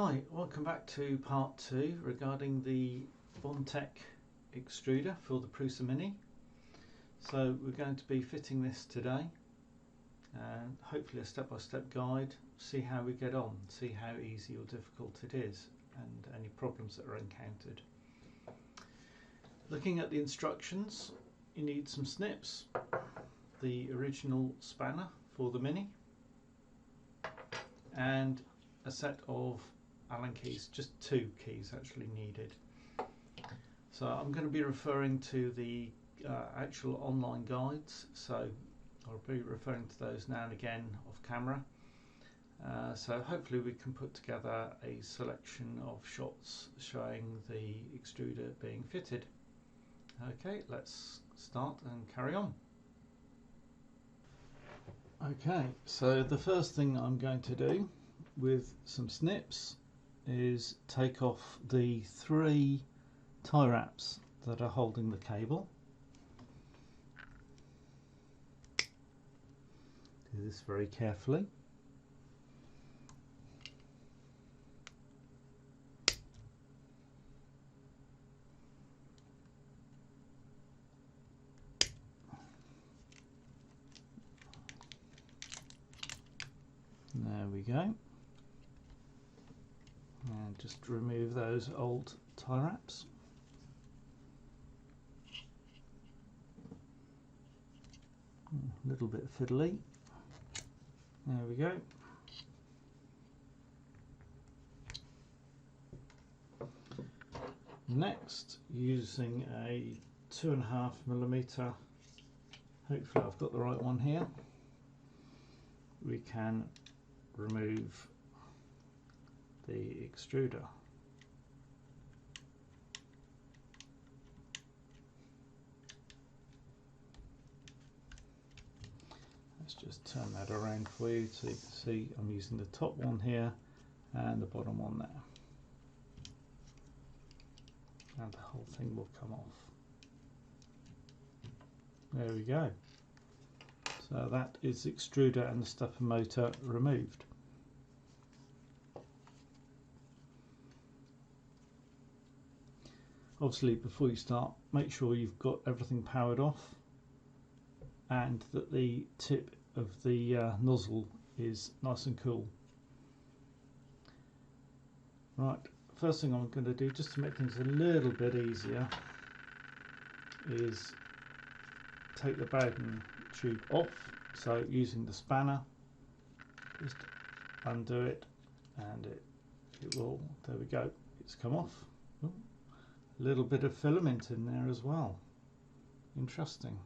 Hi, welcome back to part 2 regarding the Bondtech extruder for the Prusa Mini. So we're going to be fitting this today and hopefully a step-by-step guide, see how we get on, see how easy or difficult it is and any problems that are encountered. Looking at the instructions, you need some snips, the original spanner for the Mini and a set of Allen keys, just 2 keys actually needed. So I'm going to be referring to the actual online guides, so I'll be referring to those now and again off camera. So hopefully we can put together a selection of shots showing the extruder being fitted. Okay, let's start and carry on. Okay, so the first thing I'm going to do with some snips is take off the 3 tie wraps that are holding the cable. Do this very carefully. There we go. And just remove those old tie wraps. A little bit fiddly. There we go. Next, using a 2.5mm, hopefully I've got the right one here, we can remove the extruder. Let's just turn that around for you so you can see I'm using the top one here and the bottom one there. And the whole thing will come off. There we go. So that is the extruder and the stepper motor removed. Obviously, before you start, make sure you've got everything powered off and that the tip of the nozzle is nice and cool. Right, first thing I'm going to do, just to make things a little bit easier, is take the Bowden tube off. So using the spanner, just undo it and it will, there we go, it's come off. Ooh. A little bit of filament in there as well. Interesting.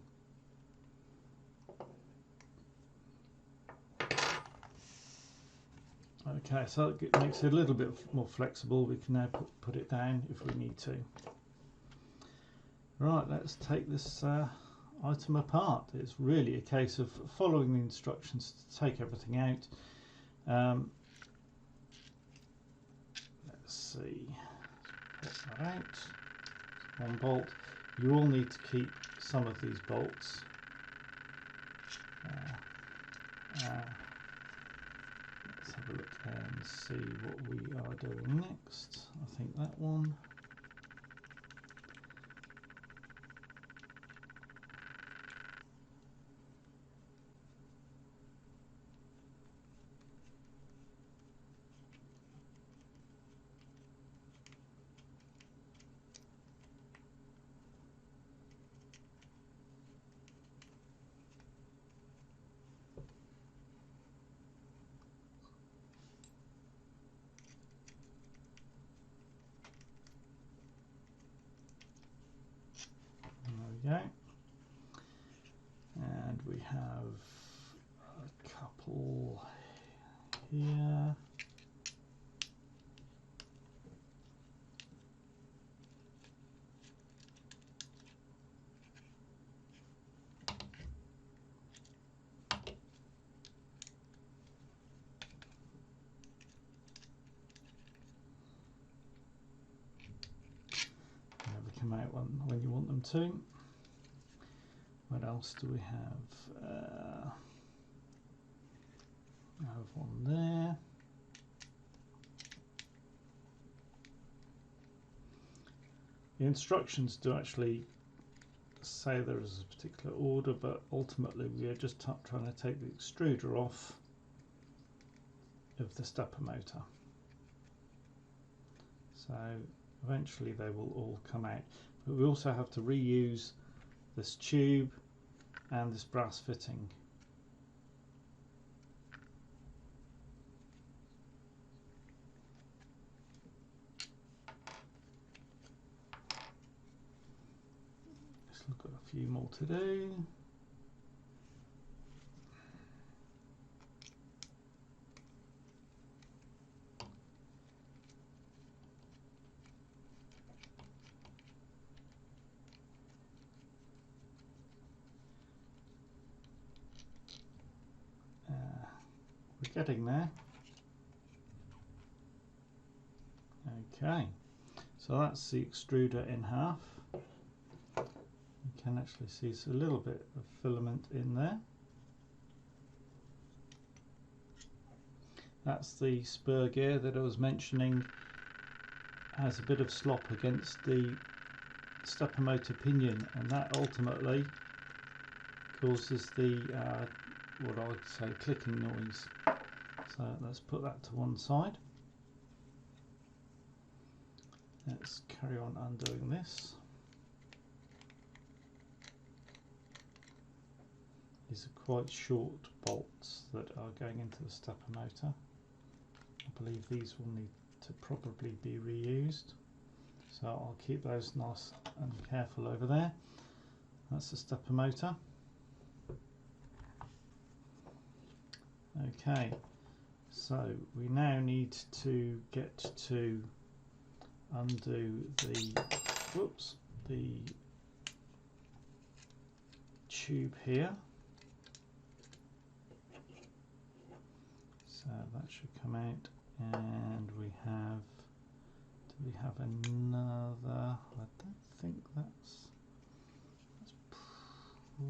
Okay, so it makes it a little bit more flexible. We can now put it down if we need to. Right, let's take this item apart. It's really a case of following the instructions to take everything out. Let's see, put that out. One bolt. You will need to keep some of these bolts. Let's have a look and see what we are doing next. I think that one. There we go. And we have a couple here. Never come out when you want them to. What else do we have? I have one there. The instructions do actually say there is a particular order, but ultimately we are just trying to take the extruder off of the stepper motor. So eventually they will all come out, but we also have to reuse this tube and this brass fitting. We've got a few more to do. We're getting there. Okay, so that's the extruder in half. You can actually see it's a little bit of filament in there. That's the spur gear that I was mentioning, has a bit of slop against the stepper motor pinion, and that ultimately causes the what I would say clicking noise. So let's put that to one side. Let's carry on undoing this. These are quite short bolts that are going into the stepper motor. I believe these will need to probably be reused, so I'll keep those nice and careful over there. That's the stepper motor. Okay, so we now need to get to undo the tube here. So that should come out, and do we have another? I don't think that's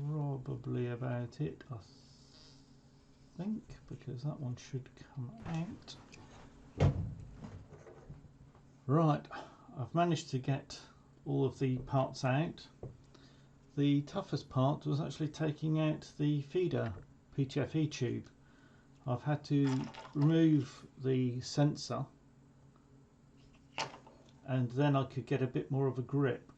probably about it, I think, because that one should come out. Right, I've managed to get all of the parts out. The toughest part was actually taking out the feeder Ptfe tube. I've had to remove the sensor, and then I could get a bit more of a grip,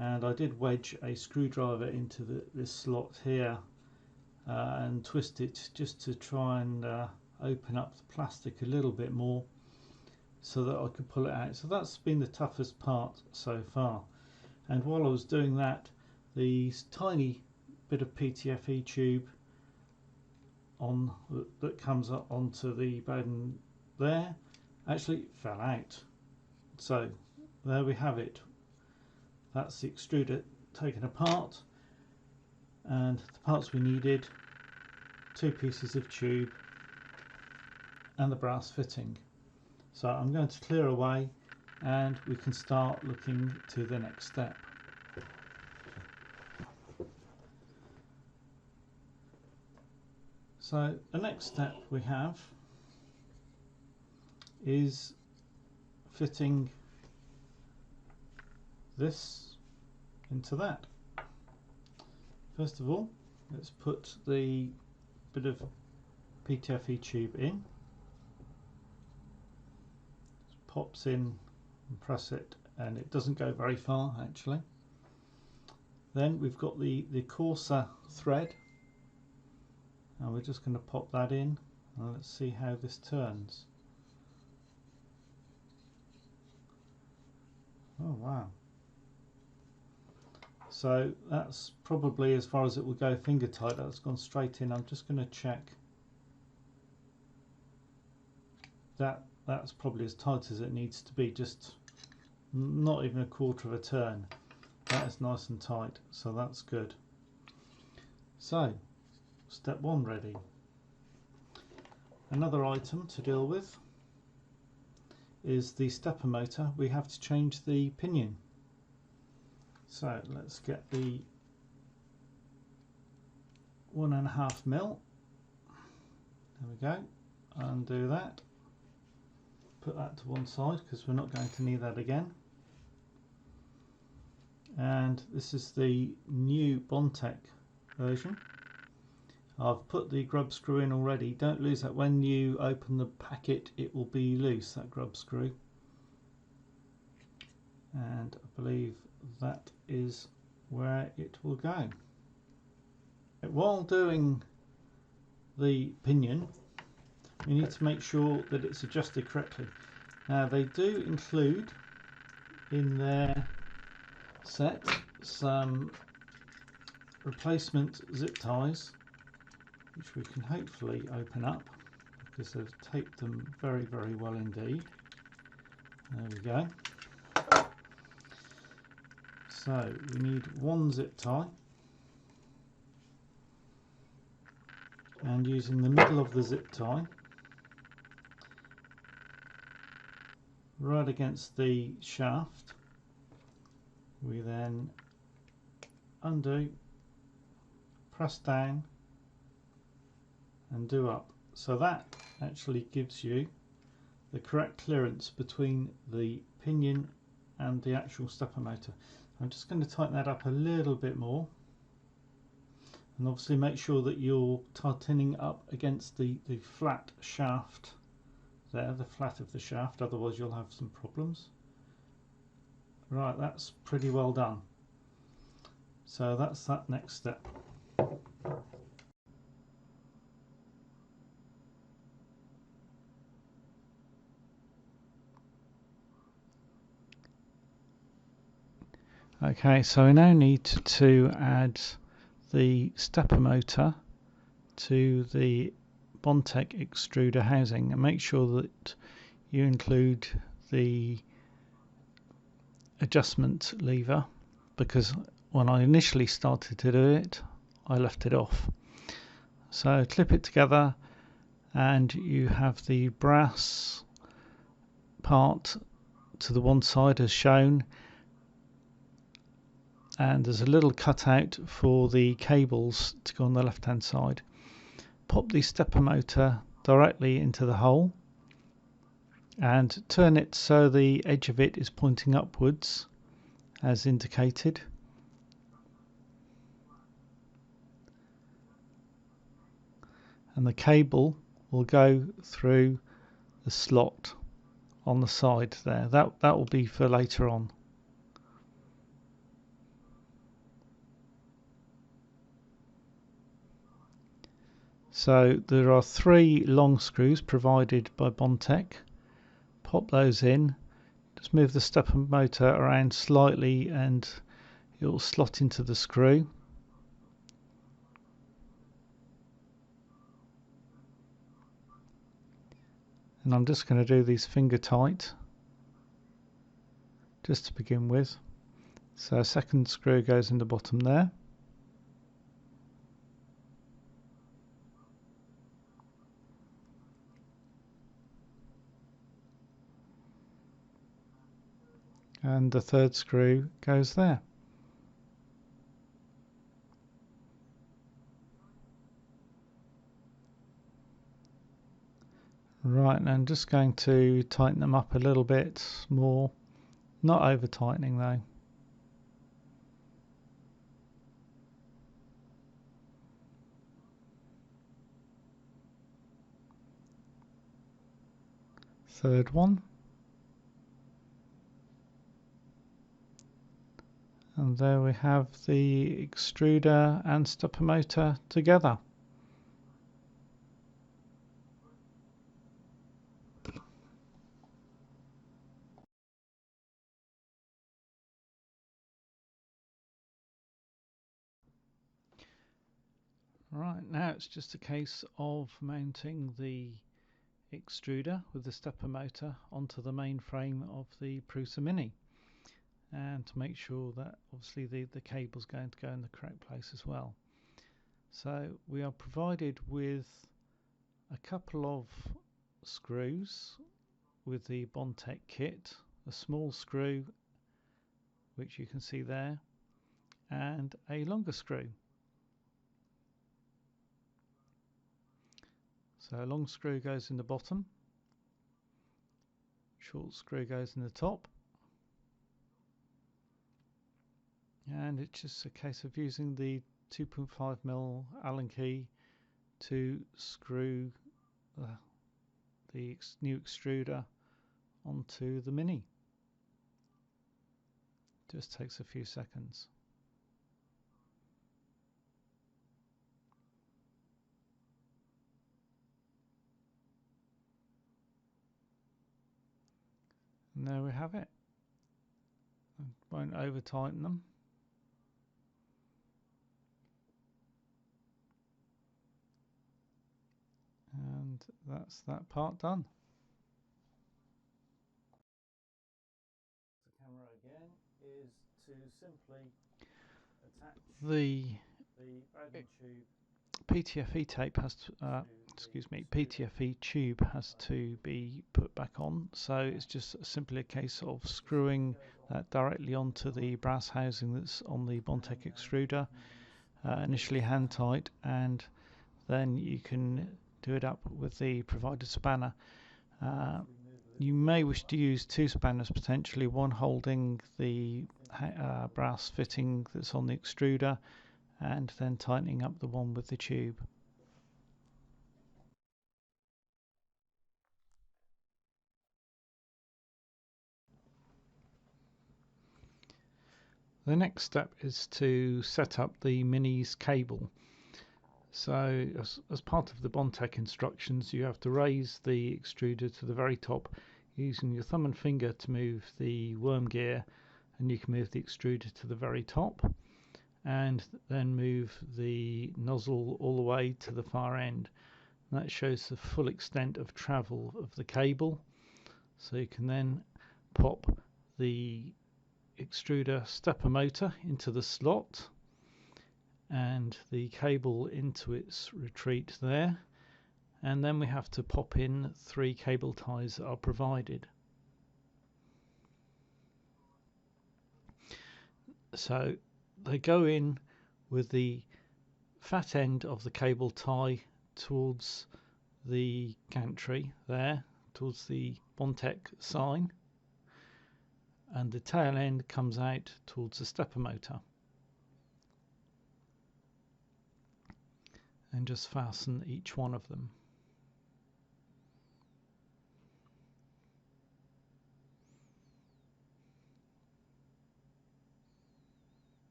and I did wedge a screwdriver into this slot here and twist it just to try and open up the plastic a little bit more so that I could pull it out. So that's been the toughest part so far, and while I was doing that, the tiny bit of Ptfe tube that comes up onto the bone there actually fell out. So there we have it. That's the extruder taken apart, and the parts we needed: 2 pieces of tube and the brass fitting. So I'm going to clear away and we can start looking to the next step. So the next step we have is fitting this into that. First of all, let's put the bit of Ptfe tube in. Just pops in and press it, and it doesn't go very far actually. Then we've got the coarser thread, and we're just going to pop that in, and let's see how this turns. Oh wow. So that's probably as far as it will go finger tight. That's gone straight in. I'm just going to check that that's probably as tight as it needs to be, just not even a quarter of a turn. That is nice and tight, so that's good. So step 1 ready. Another item to deal with is the stepper motor. We have to change the pinion. So let's get the 1.5 mil. There we go. Undo that. Put that to one side because we're not going to need that again. and this is the new Bondtech version. I've put the grub screw in already. Don't lose that. When you open the packet it will be loose, that grub screw, and I believe that is where it will go. While doing the pinion you need to make sure that it's adjusted correctly. Now they do include in their set some replacement zip ties, which we can hopefully open up because they've taped them very, very well indeed. There we go. So we need one zip tie, and using the middle of the zip tie right against the shaft, we then undo, press down and do up. So that actually gives you the correct clearance between the pinion and the actual stepper motor. I'm just going to tighten that up a little bit more, and obviously make sure that you're tightening up against the flat shaft there, the flat of the shaft, otherwise you'll have some problems. Right, that's pretty well done. So that's that next step. Okay, so we now need to add the stepper motor to the Bondtech extruder housing, and make sure that you include the adjustment lever, because when I initially started to do it I left it off. So clip it together and you have the brass part to the one side as shown, and there's a little cutout for the cables to go on the left hand side. Pop the stepper motor directly into the hole and turn it so the edge of it is pointing upwards as indicated. And the cable will go through the slot on the side there. That will be for later on. So there are 3 long screws provided by Bondtech. Pop those in, just move the stepper motor around slightly and it will slot into the screw. And I'm just going to do these finger tight just to begin with. So a second screw goes in the bottom there. And the third screw goes there. Right, and I'm just going to tighten them up a little bit more, not over tightening though. Third one. And there we have the extruder and stepper motor together. Right, now it's just a case of mounting the extruder with the stepper motor onto the main frame of the Prusa Mini, and to make sure that obviously the cable's going to go in the correct place as well. So we are provided with a couple of screws with the Bondtech kit, a small screw which you can see there, and a longer screw. So a long screw goes in the bottom, short screw goes in the top, and it's just a case of using the 2.5mm Allen key to screw the new extruder onto the Mini. Just takes a few seconds. And there we have it. I won't over tighten them. And that's that part done. The camera again is to simply attach the bag and tube. Ptfe tape has to, Ptfe tube has to be put back on, so it's just simply a case of screwing that directly onto the brass housing that's on the Bondtech extruder, initially hand tight, and then you can do it up with the provided spanner. You may wish to use two spanners potentially, one holding the brass fitting that's on the extruder and then tightening up the one with the tube. The next step is to set up the Mini's cable. So as part of the Bondtech instructions, you have to raise the extruder to the very top using your thumb and finger to move the worm gear, and you can move the extruder to the very top and then move the nozzle all the way to the far end. And that shows the full extent of travel of the cable, so you can then pop the extruder stepper motor into the slot and the cable into its retreat there, and then we have to pop in 3 cable ties that are provided. So they go in with the fat end of the cable tie towards the gantry there, towards the Bondtech sign, and the tail end comes out towards the stepper motor. And just fasten each one of them.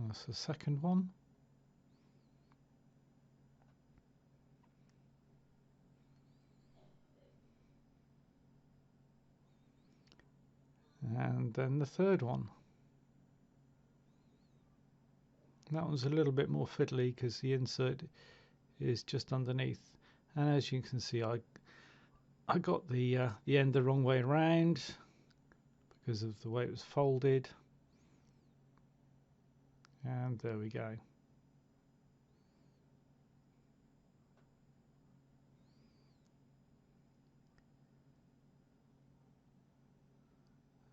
That's the second one. And then the third one. That one's a little bit more fiddly because the insert is just underneath, and as you can see I got the end the wrong way around because of the way it was folded, and there we go.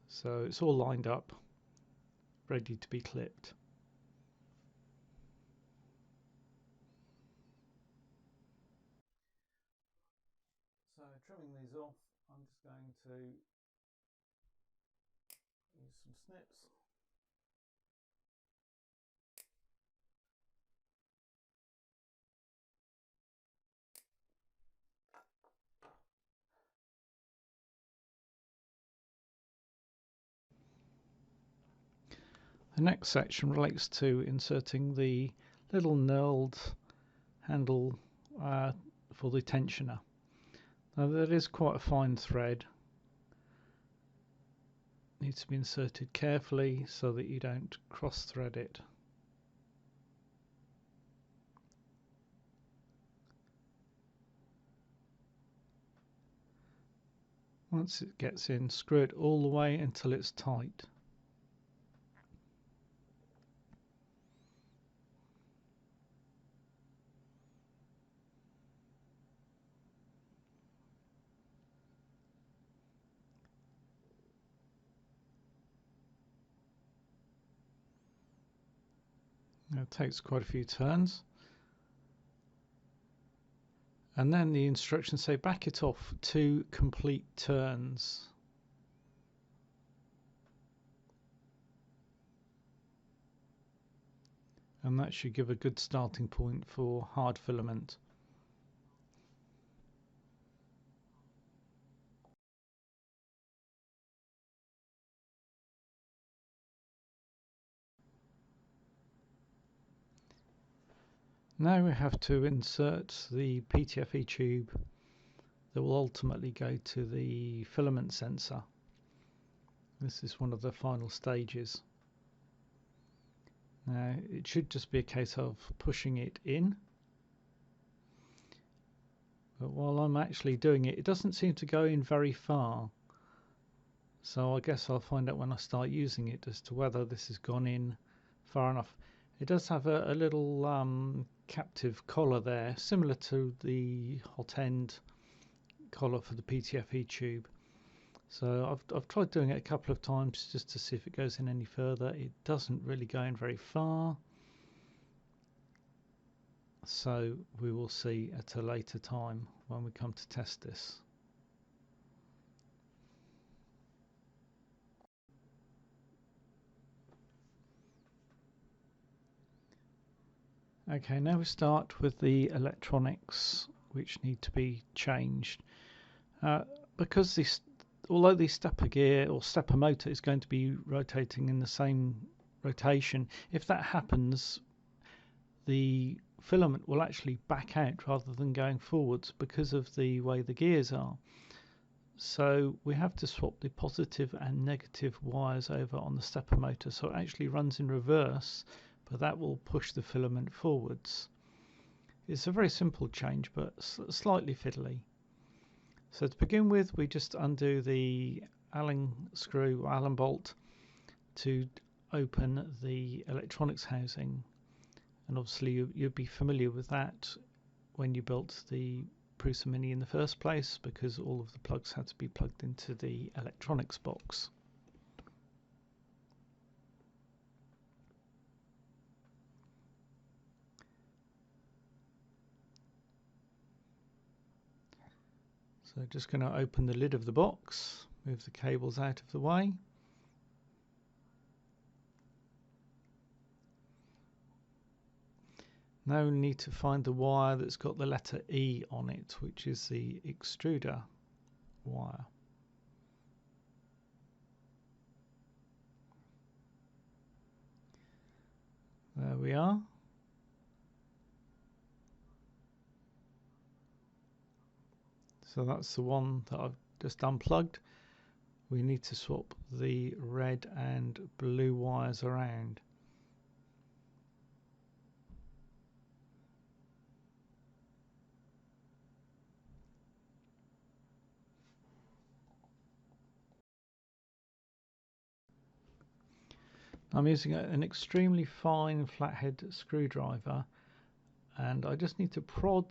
So it's all lined up, ready to be clipped. So trimming these off, I'm just going to use some snips. The next section relates to inserting the little knurled handle for the tensioner. Now that is quite a fine thread. It needs to be inserted carefully so that you don't cross thread it. Once it gets in, screw it all the way until it's tight. It takes quite a few turns, And then the instructions say back it off 2 complete turns. And that should give a good starting point for hard filament. Now we have to insert the Ptfe tube that will ultimately go to the filament sensor. This is one of the final stages. Now it should just be a case of pushing it in, but while I'm actually doing it, it doesn't seem to go in very far. So I guess I'll find out when I start using it as to whether this has gone in far enough. It does have a little captive collar there, similar to the hot end collar for the Ptfe tube. So I've tried doing it a couple of times just to see if it goes in any further. It doesn't really go in very far. So we will see at a later time when we come to test this. Okay, now we start with the electronics which need to be changed. Because although the stepper gear or stepper motor is going to be rotating in the same rotation, if that happens, the filament will actually back out rather than going forwards because of the way the gears are. So we have to swap the positive and negative wires over on the stepper motor, so it actually runs in reverse, but that will push the filament forwards. It's a very simple change, but slightly fiddly. So to begin with, we just undo the Allen screw or Allen bolt to open the electronics housing, and obviously you'd be familiar with that when you built the Prusa Mini in the first place, because all of the plugs had to be plugged into the electronics box. So just going to open the lid of the box, move the cables out of the way. Now we need to find the wire that's got the letter E on it, which is the extruder wire. There we are. So that's the one that I've just unplugged. We need to swap the red and blue wires around. I'm using an extremely fine flathead screwdriver, and I just need to prod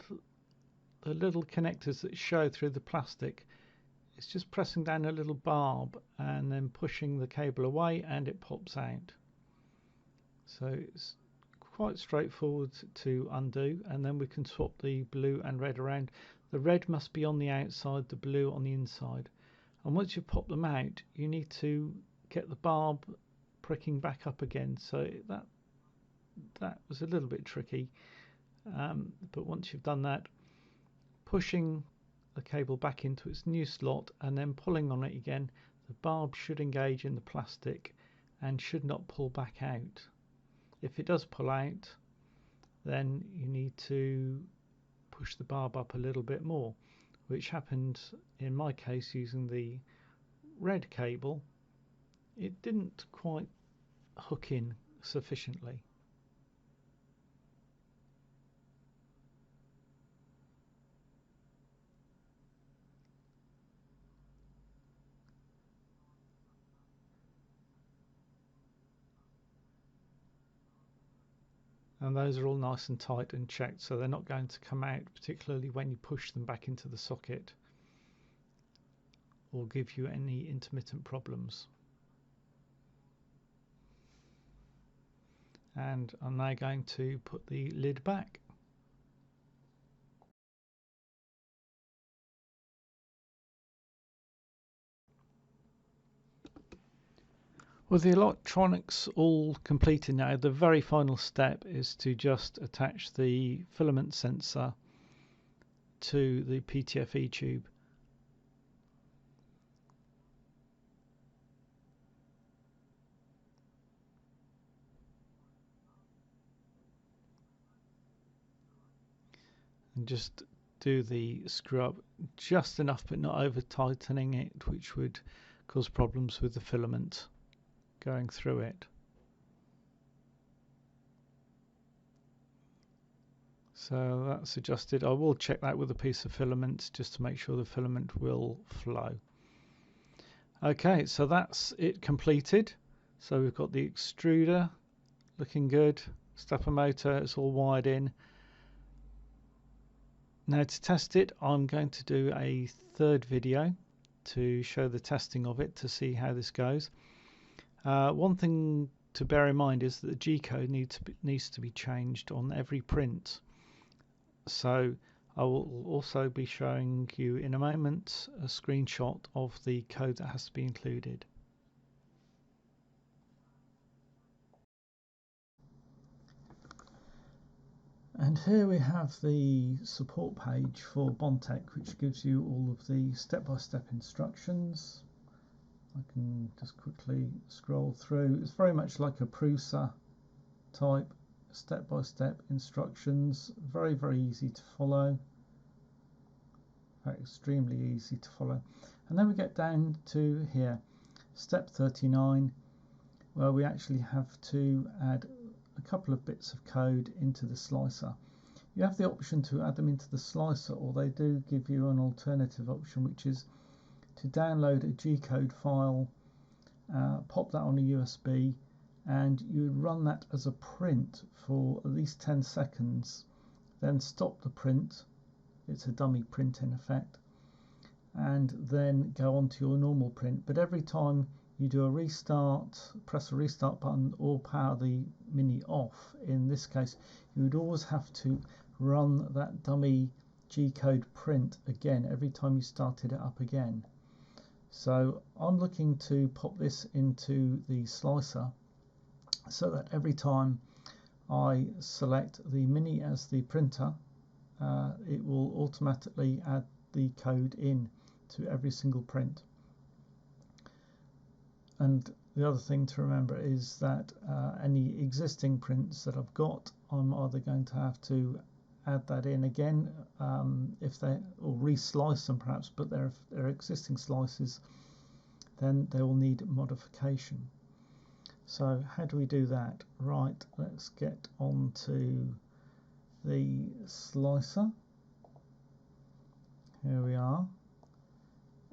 the little connectors that show through the plastic. It's just pressing down a little barb and then pushing the cable away, and it pops out. So it's quite straightforward to undo, and then we can swap the blue and red around. The red must be on the outside, the blue on the inside, and once you pop them out, you need to get the barb pricking back up again. So that was a little bit tricky, but once you've done that, pushing the cable back into its new slot and then pulling on it again, the barb should engage in the plastic and should not pull back out. If it does pull out, then you need to push the barb up a little bit more, which happened in my case using the red cable. It didn't quite hook in sufficiently. And those are all nice and tight and checked, so they're not going to come out, particularly when you push them back into the socket, or give you any intermittent problems. And I'm now going to put the lid back. With the electronics all completed now, the very final step is to just attach the filament sensor to the Ptfe tube. And just do the screw up just enough but not over tightening it, which would cause problems with the filament going through it. So that's adjusted. I will check that with a piece of filament just to make sure the filament will flow. Okay, so that's it completed. So we've got the extruder looking good, stepper motor, it's all wired in. Now to test it, I'm going to do a third video to show the testing of it to see how this goes. One thing to bear in mind is that the G-code needs to be changed on every print. So I will also be showing you in a moment a screenshot of the code that has to be included. And here we have the support page for Bondtech, which gives you all of the step-by-step instructions. I can just quickly scroll through. It's very much like a Prusa type step-by-step instructions. Very, very easy to follow. In fact, extremely easy to follow. And then we get down to here, step 39, where we actually have to add a couple of bits of code into the slicer. You have the option to add them into the slicer, or they do give you an alternative option, which is to download a G-code file, pop that on a USB, and you run that as a print for at least 10 seconds, then stop the print. It's a dummy print in effect, and then go on to your normal print. But every time you do a restart, press a restart button or power the Mini off, in this case you would always have to run that dummy G-code print again every time you started it up again. So I'm looking to pop this into the slicer so that every time I select the Mini as the printer, it will automatically add the code in to every single print. And the other thing to remember is that any existing prints that I've got, I'm either going to have to add that in again, if they, or re-slice them perhaps, but they're existing slices, then they will need modification. So how do we do that? Right, let's get on to the slicer. Here we are,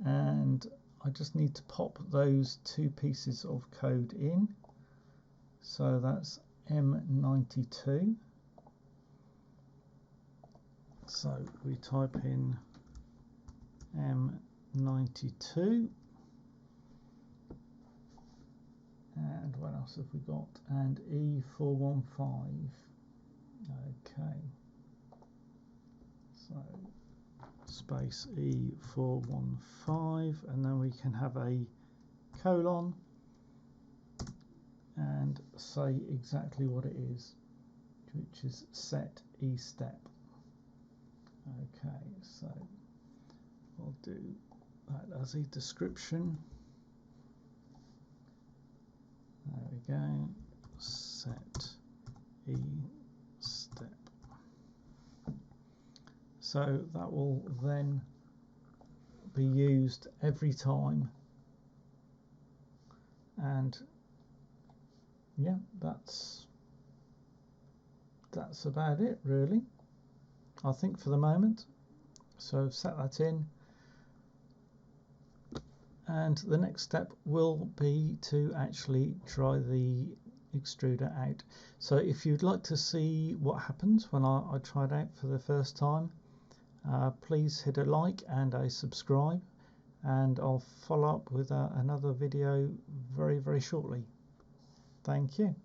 and I just need to pop those two pieces of code in. So that's M92. So we type in M92, and what else have we got? And E415. Okay, so space E415, and then we can have a colon and say exactly what it is, which is set E step. Okay, so I'll do that as a description. There we go, set E step. So that will then be used every time, and yeah, that's about it really, I think, for the moment. So I've set that in, and the next step will be to actually try the extruder out. So if you'd like to see what happens when I try it out for the first time, please hit a like and a subscribe, and I'll follow up with another video very, very shortly. Thank you.